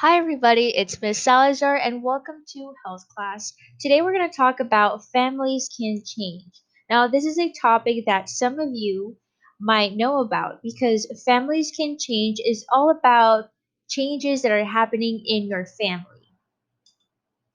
Hi, everybody, it's Ms. Salazar, and welcome to Health Class. Today, we're going to talk about families can change. Now, this is a topic that some of you might know about because families can change is all about changes that are happening in your family.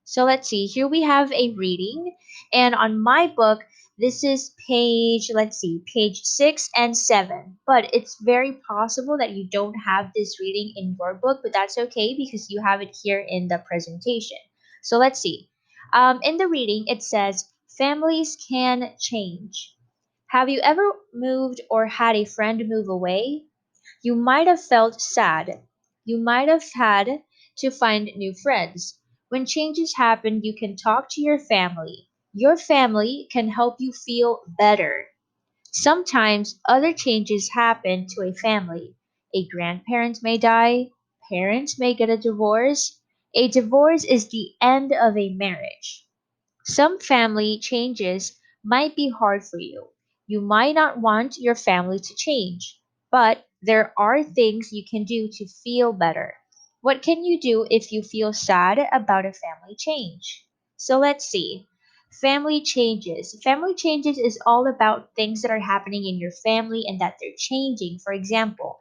So let's see, here we have a reading, and on my book, this is page 6 and 7. But it's very possible that you don't have this reading in your book, but that's okay because you have it here in the presentation. So let's see. In the reading, it says, families can change. Have you ever moved or had a friend move away? You might have felt sad. You might have had to find new friends. When changes happen, you can talk to your family. Your family can help you feel better. Sometimes other changes happen to a family. A grandparent may die, parents may get a divorce. A divorce is the end of a marriage. Some family changes might be hard for you. You might not want your family to change, but there are things you can do to feel better. What can you do if you feel sad about a family change? So let's see. Family changes. Family changes is all about things that are happening in your family and that they're changing. For example,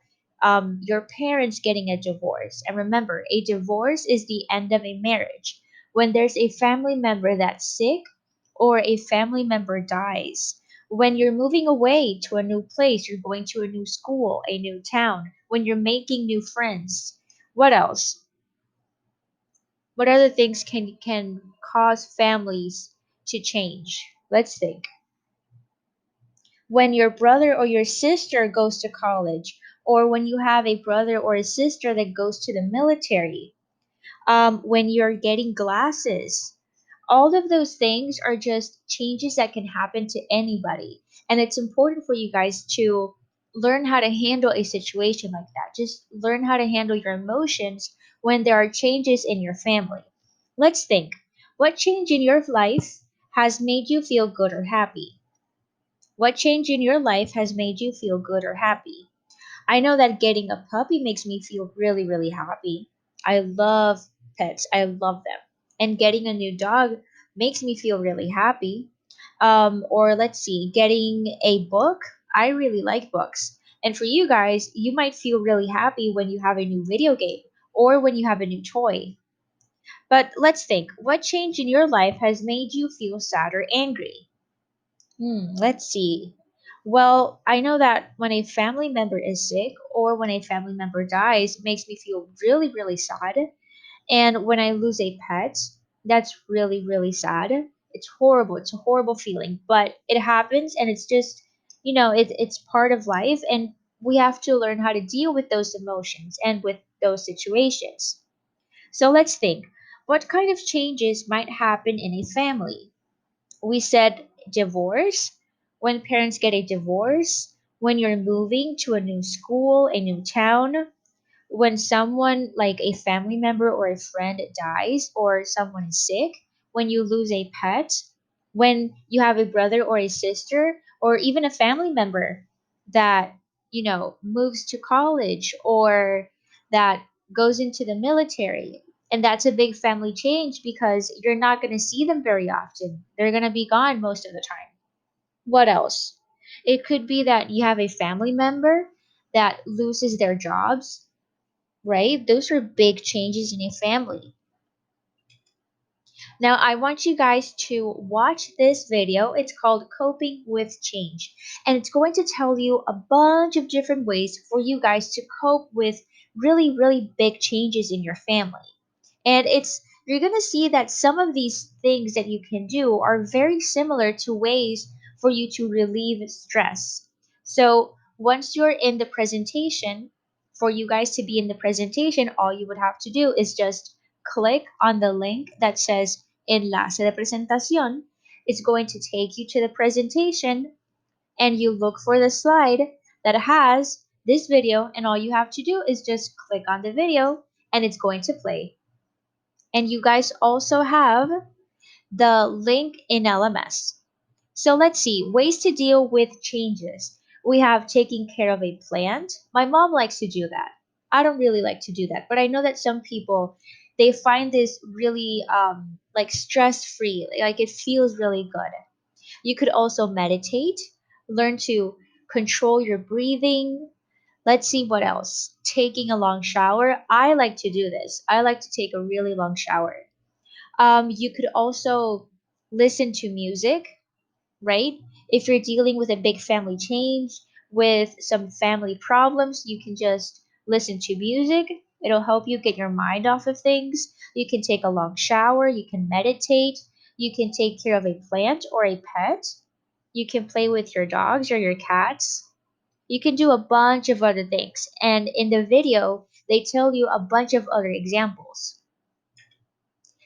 your parents getting a divorce. And remember, a divorce is the end of a marriage when there's a family member that's sick or a family member dies, when you're moving away to a new place, you're going to a new school, a new town, when you're making new friends. What else? What other things can cause families to change? Let's think. When your brother or your sister goes to college, or when you have a brother or a sister that goes to the military, when you're getting glasses. All of those things are just changes that can happen to anybody. And it's important for you guys to learn how to handle a situation like that. Just learn how to handle your emotions when there are changes in your family. Let's think. What change in your life has made you feel good or happy? What change in your life has made you feel good or happy? I know that getting a puppy makes me feel really, really happy. I love pets. I love them. And getting a new dog makes me feel really happy. Or let's see, getting a book. I really like books. And for you guys, you might feel really happy when you have a new video game or when you have a new toy. But let's think, what change in your life has made you feel sad or angry? Let's see. Well, I know that when a family member is sick or when a family member dies, it makes me feel really, really sad. And when I lose a pet, that's really, really sad. It's horrible. It's a horrible feeling, but it happens and it's just, it's part of life and we have to learn how to deal with those emotions and with those situations. So let's think. What kind of changes might happen in a family? We said divorce, when parents get a divorce, when you're moving to a new school, a new town, when someone like a family member or a friend dies or someone is sick, when you lose a pet, when you have a brother or a sister or even a family member that, moves to college or that goes into the military. And that's a big family change because you're not going to see them very often. They're going to be gone most of the time. What else? It could be that you have a family member that loses their jobs, right? Those are big changes in a family. Now, I want you guys to watch this video. It's called Coping with Change, and it's going to tell you a bunch of different ways for you guys to cope with really, really big changes in your family. And you're going to see that some of these things that you can do are very similar to ways for you to relieve stress. So, once you're in the presentation, for you guys to be in the presentation, all you would have to do is just click on the link that says Enlace de Presentación. It's going to take you to the presentation and you look for the slide that has this video, and all you have to do is just click on the video and it's going to play. And you guys also have the link in LMS. So let's see, ways to deal with changes. We have taking care of a plant. My mom likes to do that. I don't really like to do that, but I know that some people, they find this really like stress free, like it feels really good. You could also meditate, learn to control your breathing. Let's see what else. Taking a long shower. I like to do this. I like to take a really long shower. You could also listen to music, right? If you're dealing with a big family change, with some family problems, you can just listen to music. It'll help you get your mind off of things. You can take a long shower, you can meditate, you can take care of a plant or a pet, you can play with your dogs or your cats. You can do a bunch of other things. And in the video, they tell you a bunch of other examples.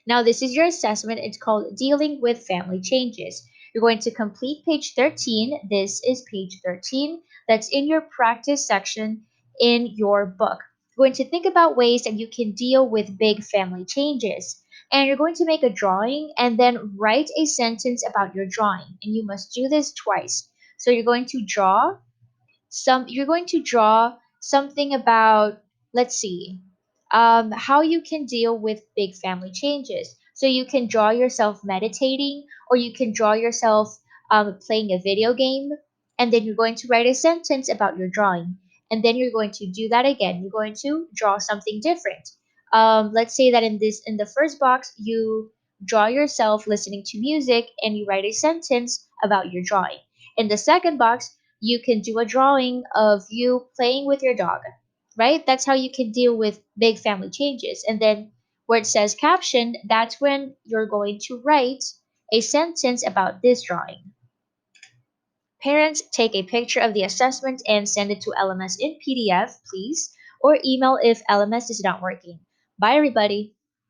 Now, this is your assessment. It's called Dealing with Family Changes. You're going to complete page 13. This is page 13. That's in your practice section in your book. You're going to think about ways that you can deal with big family changes. And you're going to make a drawing and then write a sentence about your drawing. And you must do this twice. So you're going to draw something about, let's see, how you can deal with big family changes. So you can draw yourself meditating, or you can draw yourself playing a video game, and then you're going to write a sentence about your drawing, and then you're going to do that again. You're going to draw something different. Let's say that in the first box you draw yourself listening to music and you write a sentence about your drawing. In the second box, you can do a drawing of you playing with your dog, right? That's how you can deal with big family changes. And then where it says caption, that's when you're going to write a sentence about this drawing. Parents, take a picture of the assessment and send it to LMS in PDF, please, or email if LMS is not working. Bye, everybody.